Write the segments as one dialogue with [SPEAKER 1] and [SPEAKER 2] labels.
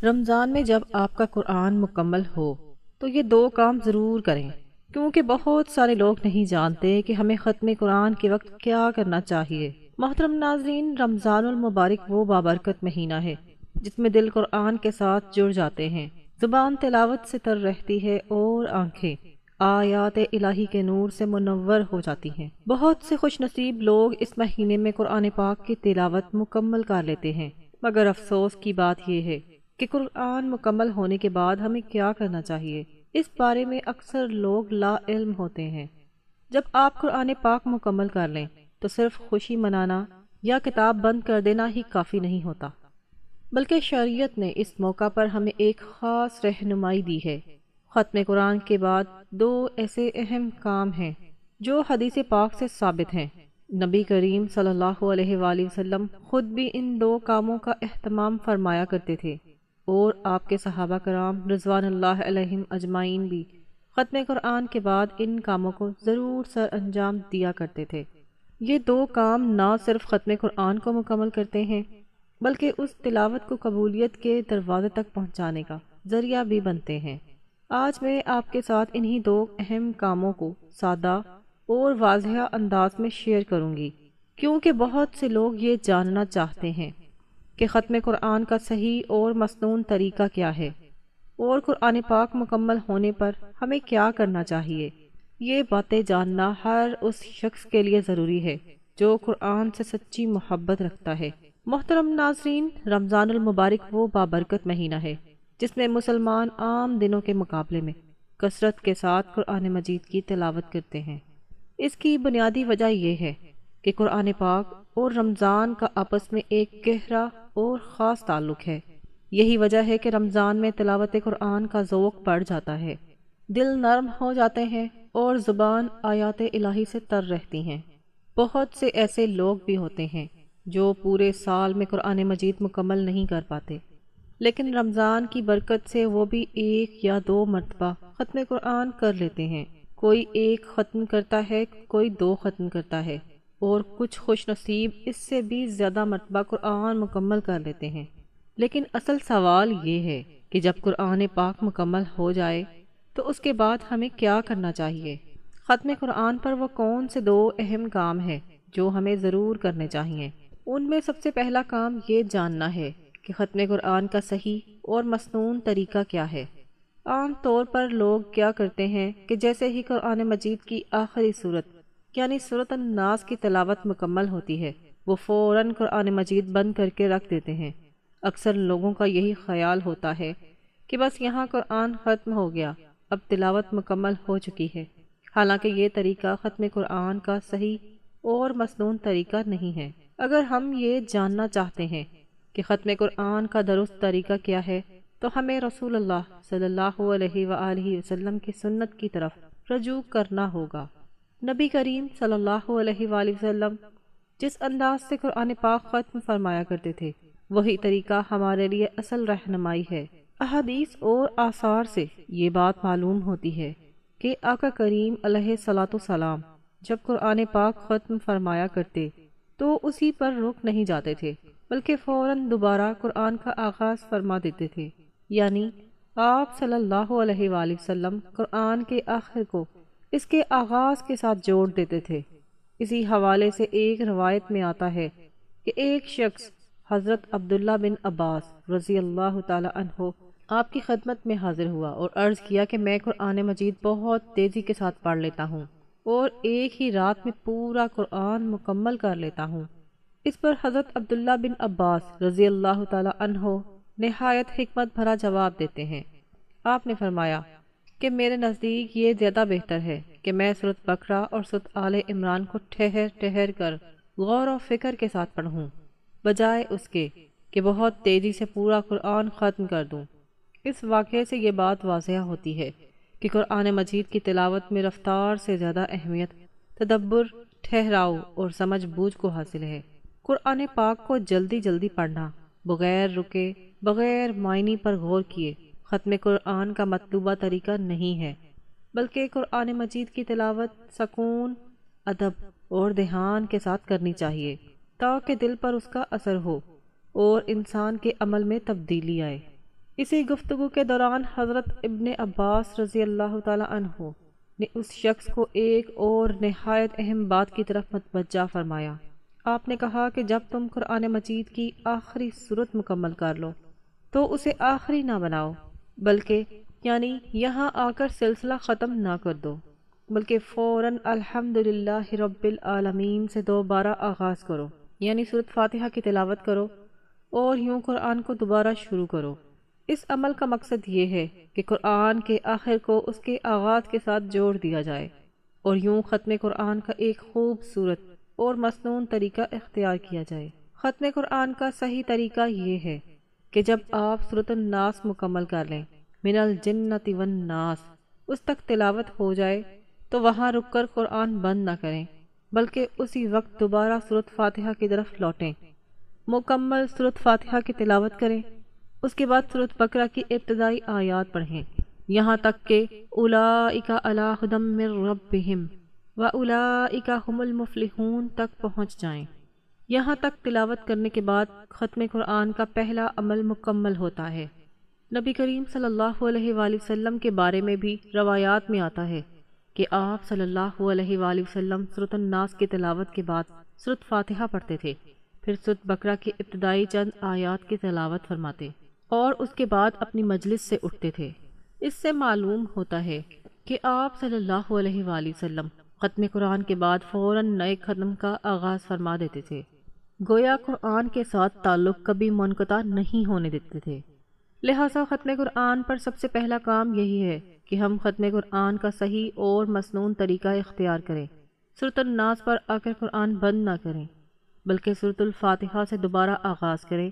[SPEAKER 1] رمضان میں جب آپ کا قرآن مکمل ہو تو یہ دو کام ضرور کریں، کیونکہ بہت سارے لوگ نہیں جانتے کہ ہمیں ختم قرآن کے وقت کیا کرنا چاہیے۔ محترم ناظرین، رمضان المبارک وہ بابرکت مہینہ ہے جس میں دل قرآن کے ساتھ جڑ جاتے ہیں، زبان تلاوت سے تر رہتی ہے اور آنکھیں آیات الہی کے نور سے منور ہو جاتی ہیں۔ بہت سے خوش نصیب لوگ اس مہینے میں قرآن پاک کی تلاوت مکمل کر لیتے ہیں، مگر افسوس کی بات یہ ہے کہ قرآن مکمل ہونے کے بعد ہمیں کیا کرنا چاہیے، اس بارے میں اکثر لوگ لا علم ہوتے ہیں۔ جب آپ قرآن پاک مکمل کر لیں تو صرف خوشی منانا یا کتاب بند کر دینا ہی کافی نہیں ہوتا، بلکہ شریعت نے اس موقع پر ہمیں ایک خاص رہنمائی دی ہے۔ ختم قرآن کے بعد دو ایسے اہم کام ہیں جو حدیث پاک سے ثابت ہیں۔ نبی کریم صلی اللہ علیہ وآلہ وسلم خود بھی ان دو کاموں کا اہتمام فرمایا کرتے تھے، اور آپ کے صحابہ کرام رضوان اللہ علیہم اجمعین بھی ختم قرآن کے بعد ان کاموں کو ضرور سر انجام دیا کرتے تھے۔ یہ دو کام نہ صرف ختم قرآن کو مکمل کرتے ہیں بلکہ اس تلاوت کو قبولیت کے دروازے تک پہنچانے کا ذریعہ بھی بنتے ہیں۔ آج میں آپ کے ساتھ انہی دو اہم کاموں کو سادہ اور واضح انداز میں شیئر کروں گی، کیونکہ بہت سے لوگ یہ جاننا چاہتے ہیں کہ ختم قرآن کا صحیح اور مسنون طریقہ کیا ہے، اور قرآن پاک مکمل ہونے پر ہمیں کیا کرنا چاہیے۔ یہ باتیں جاننا ہر اس شخص کے لیے ضروری ہے جو قرآن سے سچی محبت رکھتا ہے۔ محترم ناظرین، رمضان المبارک وہ بابرکت مہینہ ہے جس میں مسلمان عام دنوں کے مقابلے میں کثرت کے ساتھ قرآن مجید کی تلاوت کرتے ہیں۔ اس کی بنیادی وجہ یہ ہے کہ قرآن پاک اور رمضان کا آپس میں ایک گہرا اور خاص تعلق ہے۔ یہی وجہ ہے کہ رمضان میں تلاوت قرآن کا ذوق بڑھ جاتا ہے، دل نرم ہو جاتے ہیں اور زبان آیات الہی سے تر رہتی ہیں۔ بہت سے ایسے لوگ بھی ہوتے ہیں جو پورے سال میں قرآن مجید مکمل نہیں کر پاتے، لیکن رمضان کی برکت سے وہ بھی ایک یا دو مرتبہ ختم قرآن کر لیتے ہیں۔ کوئی ایک ختم کرتا ہے، کوئی دو ختم کرتا ہے، اور کچھ خوش نصیب اس سے بھی زیادہ مرتبہ قرآن مکمل کر لیتے ہیں۔ لیکن اصل سوال یہ ہے کہ جب قرآن پاک مکمل ہو جائے تو اس کے بعد ہمیں کیا کرنا چاہیے۔ ختم قرآن پر وہ کون سے دو اہم کام ہیں جو ہمیں ضرور کرنے چاہیے۔ ان میں سب سے پہلا کام یہ جاننا ہے کہ ختم قرآن کا صحیح اور مسنون طریقہ کیا ہے۔ عام طور پر لوگ کیا کرتے ہیں کہ جیسے ہی قرآن مجید کی آخری سورت یعنی سورۃ الناس کی تلاوت مکمل ہوتی ہے، وہ فوراً قرآن مجید بند کر کے رکھ دیتے ہیں۔ اکثر لوگوں کا یہی خیال ہوتا ہے کہ بس یہاں قرآن ختم ہو گیا، اب تلاوت مکمل ہو چکی ہے، حالانکہ یہ طریقہ ختم قرآن کا صحیح اور مسنون طریقہ نہیں ہے۔ اگر ہم یہ جاننا چاہتے ہیں کہ ختم قرآن کا درست طریقہ کیا ہے تو ہمیں رسول اللہ صلی اللہ علیہ وآلہ وسلم کی سنت کی طرف رجوع کرنا ہوگا۔ نبی کریم صلی اللہ علیہ وآلہ وسلم جس انداز سے قرآن پاک ختم فرمایا کرتے تھے، وہی طریقہ ہمارے لیے اصل رہنمائی ہے۔ احادیث اور آثار سے یہ بات معلوم ہوتی ہے کہ آقا کریم علیہ الصلاۃ والسلام جب قرآن پاک ختم فرمایا کرتے تو اسی پر رک نہیں جاتے تھے، بلکہ فوراً دوبارہ قرآن کا آغاز فرما دیتے تھے، یعنی آپ صلی اللہ علیہ وآلہ وسلم قرآن کے آخر کو اس کے آغاز کے ساتھ جوڑ دیتے تھے۔ اسی حوالے سے ایک روایت میں آتا ہے کہ ایک شخص حضرت عبداللہ بن عباس رضی اللہ تعالی عنہ آپ کی خدمت میں حاضر ہوا اور عرض کیا کہ میں قرآن مجید بہت تیزی کے ساتھ پڑھ لیتا ہوں اور ایک ہی رات میں پورا قرآن مکمل کر لیتا ہوں۔ اس پر حضرت عبداللہ بن عباس رضی اللہ تعالی عنہ نہایت حکمت بھرا جواب دیتے ہیں۔ آپ نے فرمایا کہ میرے نزدیک یہ زیادہ بہتر ہے کہ میں سورۃ بقرہ اور سورۃ آل عمران کو ٹھہر ٹھہر کر غور و فکر کے ساتھ پڑھوں، بجائے اس کے کہ بہت تیزی سے پورا قرآن ختم کر دوں۔ اس واقعے سے یہ بات واضح ہوتی ہے کہ قرآن مجید کی تلاوت میں رفتار سے زیادہ اہمیت تدبر، ٹھہراؤ اور سمجھ بوجھ کو حاصل ہے۔ قرآن پاک کو جلدی جلدی پڑھنا، بغیر رکے، بغیر معنی پر غور کیے، ختم قرآن کا مطلوبہ طریقہ نہیں ہے، بلکہ قرآن مجید کی تلاوت سکون، ادب اور دھیان کے ساتھ کرنی چاہیے تاکہ دل پر اس کا اثر ہو اور انسان کے عمل میں تبدیلی آئے۔ اسی گفتگو کے دوران حضرت ابن عباس رضی اللہ تعالی عنہ نے اس شخص کو ایک اور نہایت اہم بات کی طرف متوجہ فرمایا۔ آپ نے کہا کہ جب تم قرآن مجید کی آخری صورت مکمل کر لو تو اسے آخری نہ بناؤ، بلکہ یعنی یہاں آ کر سلسلہ ختم نہ کر دو، بلکہ فوراً الحمدللہ رب العالمین سے دوبارہ آغاز کرو، یعنی سورۃ فاتحہ کی تلاوت کرو اور یوں قرآن کو دوبارہ شروع کرو۔ اس عمل کا مقصد یہ ہے کہ قرآن کے آخر کو اس کے آغاز کے ساتھ جوڑ دیا جائے اور یوں ختم قرآن کا ایک خوبصورت اور مسنون طریقہ اختیار کیا جائے۔ ختم قرآن کا صحیح طریقہ یہ ہے کہ جب آپ سورۃ الناس مکمل کر لیں، من الجنۃ والناس، اس تک تلاوت ہو جائے تو وہاں رک کر قرآن بند نہ کریں، بلکہ اسی وقت دوبارہ سورۃ فاتحہ کی طرف لوٹیں، مکمل سورۃ فاتحہ کی تلاوت کریں، اس کے بعد سورۃ بقرہ کی ابتدائی آیات پڑھیں یہاں تک کہ اولئک علی ھدی من ربہم واولئک ھم المفلحون تک پہنچ جائیں۔ یہاں تک تلاوت کرنے کے بعد ختم قرآن کا پہلا عمل مکمل ہوتا ہے۔ نبی کریم صلی اللہ علیہ وآلہ وسلم کے بارے میں بھی روایات میں آتا ہے کہ آپ صلی اللہ علیہ وآلہ وسلم سورۃ الناس کی تلاوت کے بعد سورۃ فاتحہ پڑھتے تھے، پھر سورۃ بقرہ کی ابتدائی چند آیات کی تلاوت فرماتے اور اس کے بعد اپنی مجلس سے اٹھتے تھے۔ اس سے معلوم ہوتا ہے کہ آپ صلی اللہ علیہ وآلہ وسلم ختم قرآن کے بعد فوراً نئے ختم کا آغاز فرما دیتے تھے، گویا قرآن کے ساتھ تعلق کبھی منقطع نہیں ہونے دیتے تھے۔ لہٰذا ختم قرآن پر سب سے پہلا کام یہی ہے کہ ہم ختم قرآن کا صحیح اور مسنون طریقہ اختیار کریں۔ سورۃ الناس پر آ کر قرآن بند نہ کریں، بلکہ سورۃ الفاتحہ سے دوبارہ آغاز کریں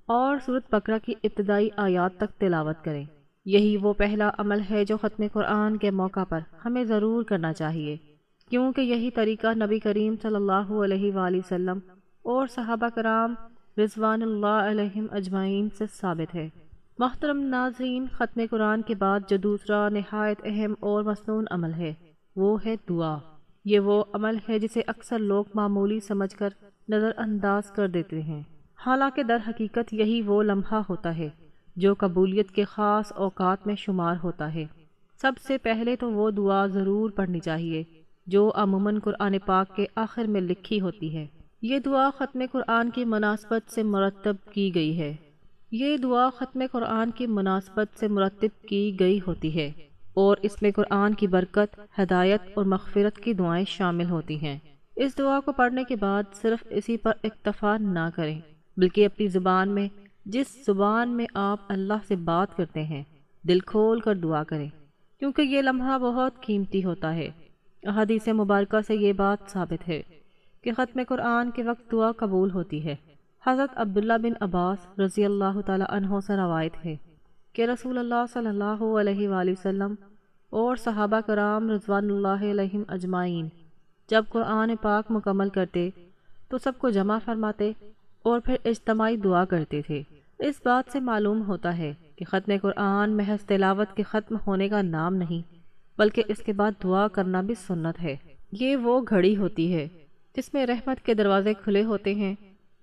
[SPEAKER 1] اور سورۃ بقرہ کی ابتدائی آیات تک تلاوت کریں۔ یہی وہ پہلا عمل ہے جو ختم قرآن کے موقع پر ہمیں ضرور کرنا چاہیے، کیونکہ یہی طریقہ نبی کریم صلی اللہ علیہ وآلہ وسلم اور صحابہ کرام رضوان اللہ علیہم اجمعین سے ثابت ہے۔ محترم ناظرین، ختم قرآن کے بعد جو دوسرا نہایت اہم اور مسنون عمل ہے وہ ہے دعا۔ یہ وہ عمل ہے جسے اکثر لوگ معمولی سمجھ کر نظر انداز کر دیتے ہیں، حالانکہ در حقیقت یہی وہ لمحہ ہوتا ہے جو قبولیت کے خاص اوقات میں شمار ہوتا ہے۔ سب سے پہلے تو وہ دعا ضرور پڑھنی چاہیے جو عموماً قرآن پاک کے آخر میں لکھی ہوتی ہے۔ یہ دعا ختم قرآن کی مناسبت سے مرتب کی گئی ہے۔ یہ دعا ختم قرآن کی مناسبت سے مرتب کی گئی ہوتی ہے اور اس میں قرآن کی برکت، ہدایت اور مغفرت کی دعائیں شامل ہوتی ہیں۔ اس دعا کو پڑھنے کے بعد صرف اسی پر اکتفا نہ کریں، بلکہ اپنی زبان میں، جس زبان میں آپ اللہ سے بات کرتے ہیں، دل کھول کر دعا کریں، کیونکہ یہ لمحہ بہت قیمتی ہوتا ہے۔ احادیث مبارکہ سے یہ بات ثابت ہے کہ ختم قرآن کے وقت دعا قبول ہوتی ہے۔ حضرت عبداللہ بن عباس رضی اللہ تعالی عنہ سے روایت ہے کہ رسول اللہ صلی اللہ علیہ وآلہ وسلم اور صحابہ کرام رضوان اللہ علیہم اجمعین جب قرآن پاک مکمل کرتے تو سب کو جمع فرماتے اور پھر اجتماعی دعا کرتے تھے۔ اس بات سے معلوم ہوتا ہے کہ ختم قرآن محض تلاوت کے ختم ہونے کا نام نہیں، بلکہ اس کے بعد دعا کرنا بھی سنت ہے۔ یہ وہ گھڑی ہوتی ہے جس میں رحمت کے دروازے کھلے ہوتے ہیں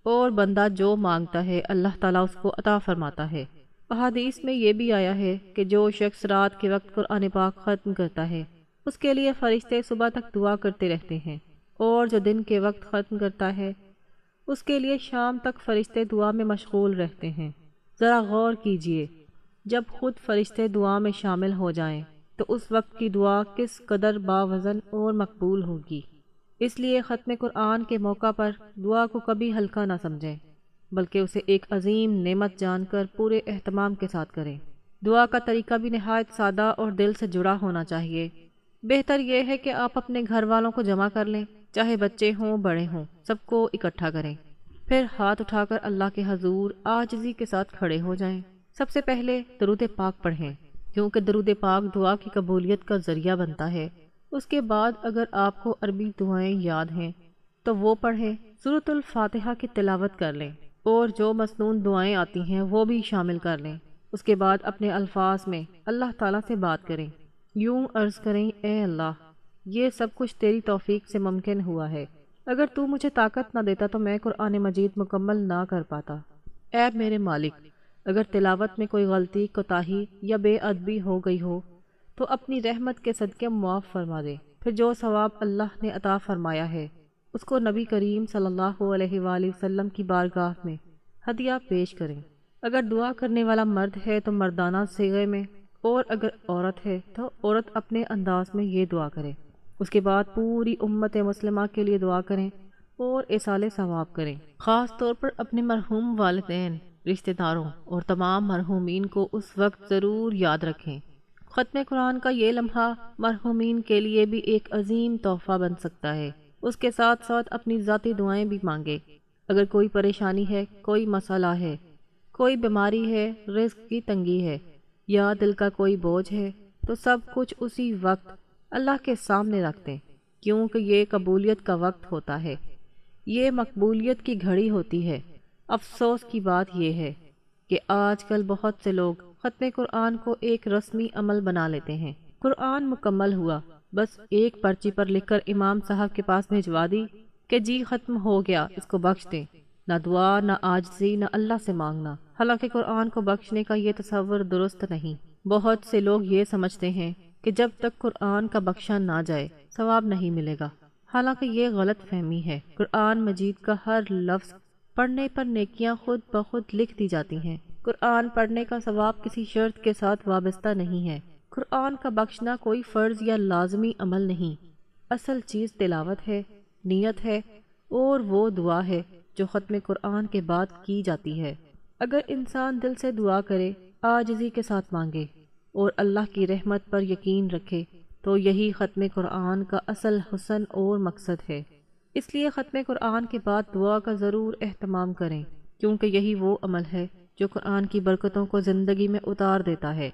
[SPEAKER 1] اور بندہ جو مانگتا ہے اللہ تعالیٰ اس کو عطا فرماتا ہے۔ احادیث میں یہ بھی آیا ہے کہ جو شخص رات کے وقت قرآن پاک ختم کرتا ہے اس کے لیے فرشتے صبح تک دعا کرتے رہتے ہیں، اور جو دن کے وقت ختم کرتا ہے اس کے لیے شام تک فرشتے دعا میں مشغول رہتے ہیں۔ ذرا غور کیجئے، جب خود فرشتے دعا میں شامل ہو جائیں تو اس وقت کی دعا کس قدر باوزن اور مقبول ہوگی۔ اس لیے ختم قرآن کے موقع پر دعا کو کبھی ہلکا نہ سمجھیں، بلکہ اسے ایک عظیم نعمت جان کر پورے اہتمام کے ساتھ کریں۔ دعا کا طریقہ بھی نہایت سادہ اور دل سے جڑا ہونا چاہیے۔ بہتر یہ ہے کہ آپ اپنے گھر والوں کو جمع کر لیں، چاہے بچے ہوں بڑے ہوں، سب کو اکٹھا کریں، پھر ہاتھ اٹھا کر اللہ کے حضور عاجزی کے ساتھ کھڑے ہو جائیں۔ سب سے پہلے درود پاک پڑھیں، کیونکہ درود پاک دعا کی قبولیت کا ذریعہ بنتا ہے۔ اس کے بعد اگر آپ کو عربی دعائیں یاد ہیں تو وہ پڑھیں، سورۃ الفاتحہ کی تلاوت کر لیں اور جو مسنون دعائیں آتی ہیں وہ بھی شامل کر لیں۔ اس کے بعد اپنے الفاظ میں اللہ تعالیٰ سے بات کریں، یوں عرض کریں، اے اللہ، یہ سب کچھ تیری توفیق سے ممکن ہوا ہے، اگر تو مجھے طاقت نہ دیتا تو میں قرآن مجید مکمل نہ کر پاتا۔ اے میرے مالک، اگر تلاوت میں کوئی غلطی، کوتاہی یا بے ادبی ہو گئی ہو تو اپنی رحمت کے صدقے معاف فرما دے، پھر جو ثواب اللہ نے عطا فرمایا ہے اس کو نبی کریم صلی اللہ علیہ وآلہ وسلم کی بارگاہ میں ہدیہ پیش کریں۔ اگر دعا کرنے والا مرد ہے تو مردانہ صیغے میں، اور اگر عورت ہے تو عورت اپنے انداز میں یہ دعا کرے۔ اس کے بعد پوری امت مسلمہ کے لیے دعا کریں اور ایصال ثواب کریں۔ خاص طور پر اپنے مرحوم والدین، رشتہ داروں اور تمام مرحومین کو اس وقت ضرور یاد رکھیں۔ ختم قرآن کا یہ لمحہ مرحومین کے لیے بھی ایک عظیم تحفہ بن سکتا ہے۔ اس کے ساتھ ساتھ اپنی ذاتی دعائیں بھی مانگے۔ اگر کوئی پریشانی ہے، کوئی مسئلہ ہے، کوئی بیماری ہے، رزق کی تنگی ہے یا دل کا کوئی بوجھ ہے تو سب کچھ اسی وقت اللہ کے سامنے رکھ دیں، کیونکہ یہ قبولیت کا وقت ہوتا ہے، یہ مقبولیت کی گھڑی ہوتی ہے۔ افسوس کی بات یہ ہے کہ آج کل بہت سے لوگ ختم قرآن کو ایک رسمی عمل بنا لیتے ہیں۔ قرآن مکمل ہوا، بس ایک پرچی پر لکھ کر امام صاحب کے پاس بھجوا دی کہ جی ختم ہو گیا، اس کو بخش دیں۔ نہ دعا، نہ عاجزی، نہ اللہ سے مانگنا۔ حالانکہ قرآن کو بخشنے کا یہ تصور درست نہیں۔ بہت سے لوگ یہ سمجھتے ہیں کہ جب تک قرآن کا بخشا نہ جائے ثواب نہیں ملے گا، حالانکہ یہ غلط فہمی ہے۔ قرآن مجید کا ہر لفظ پڑھنے پر نیکیاں خود بخود لکھ دی جاتی ہیں۔ قرآن پڑھنے کا ثواب کسی شرط کے ساتھ وابستہ نہیں ہے۔ قرآن کا بخشنا کوئی فرض یا لازمی عمل نہیں، اصل چیز تلاوت ہے، نیت ہے اور وہ دعا ہے جو ختم قرآن کے بعد کی جاتی ہے۔ اگر انسان دل سے دعا کرے، عاجزی کے ساتھ مانگے اور اللہ کی رحمت پر یقین رکھے تو یہی ختم قرآن کا اصل حسن اور مقصد ہے۔ اس لیے ختم قرآن کے بعد دعا کا ضرور اہتمام کریں، کیونکہ یہی وہ عمل ہے جو قرآن کی برکتوں کو زندگی میں اتار دیتا ہے۔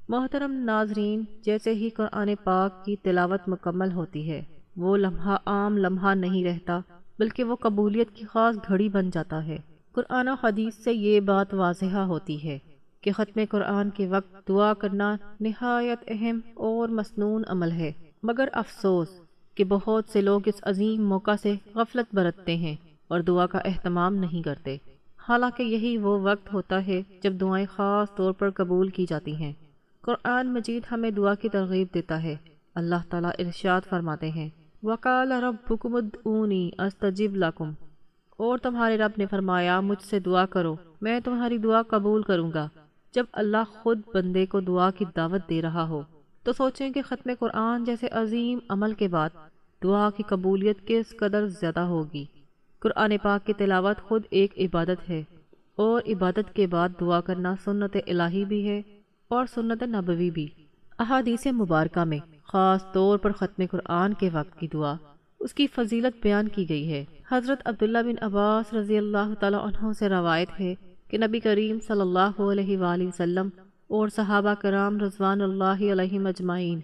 [SPEAKER 1] محترم ناظرین، جیسے ہی قرآن پاک کی تلاوت مکمل ہوتی ہے، وہ لمحہ عام لمحہ نہیں رہتا، بلکہ وہ قبولیت کی خاص گھڑی بن جاتا ہے۔ قرآن و حدیث سے یہ بات واضح ہوتی ہے کہ ختم قرآن کے وقت دعا کرنا نہایت اہم اور مسنون عمل ہے، مگر افسوس کہ بہت سے لوگ اس عظیم موقع سے غفلت برتتے ہیں اور دعا کا اہتمام نہیں کرتے، حالانکہ یہی وہ وقت ہوتا ہے جب دعائیں خاص طور پر قبول کی جاتی ہیں۔ قرآن مجید ہمیں دعا کی ترغیب دیتا ہے۔ اللہ تعالیٰ ارشاد فرماتے ہیں وَقَالَ رَبُّكُمُ ادْعُونِي أَسْتَجِبْ لَكُمْ، اور تمہارے رب نے فرمایا مجھ سے دعا کرو، میں تمہاری دعا قبول کروں گا۔ جب اللہ خود بندے کو دعا کی دعوت دے رہا ہو تو سوچیں کہ ختم قرآن جیسے عظیم عمل کے بعد دعا کی قبولیت کس قدر زیادہ ہوگی۔ قرآن پاک کی تلاوت خود ایک عبادت ہے، اور عبادت کے بعد دعا کرنا سنت الہی بھی ہے اور سنت نبوی بھی۔ احادیث مبارکہ میں خاص طور پر ختم قرآن کے وقت کی دعا، اس کی فضیلت بیان کی گئی ہے۔ حضرت عبداللہ بن عباس رضی اللہ تعالیٰ عنہ سے روایت ہے کہ نبی کریم صلی اللہ علیہ وآلہ وسلم اور صحابہ کرام رضوان اللہ علیہم اجمعین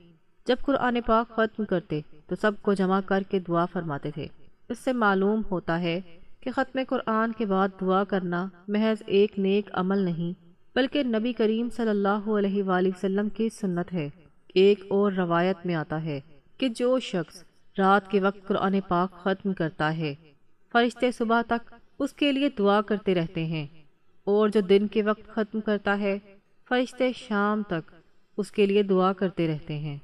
[SPEAKER 1] جب قرآن پاک ختم کرتے تو سب کو جمع کر کے دعا فرماتے تھے۔ اس سے معلوم ہوتا ہے کہ ختم قرآن کے بعد دعا کرنا محض ایک نیک عمل نہیں، بلکہ نبی کریم صلی اللہ علیہ وآلہ وسلم کی سنت ہے۔ ایک اور روایت میں آتا ہے کہ جو شخص رات کے وقت قرآن پاک ختم کرتا ہے، فرشتے صبح تک اس کے لیے دعا کرتے رہتے ہیں، اور جو دن کے وقت ختم کرتا ہے، فرشتے شام تک اس کے لیے دعا کرتے رہتے ہیں۔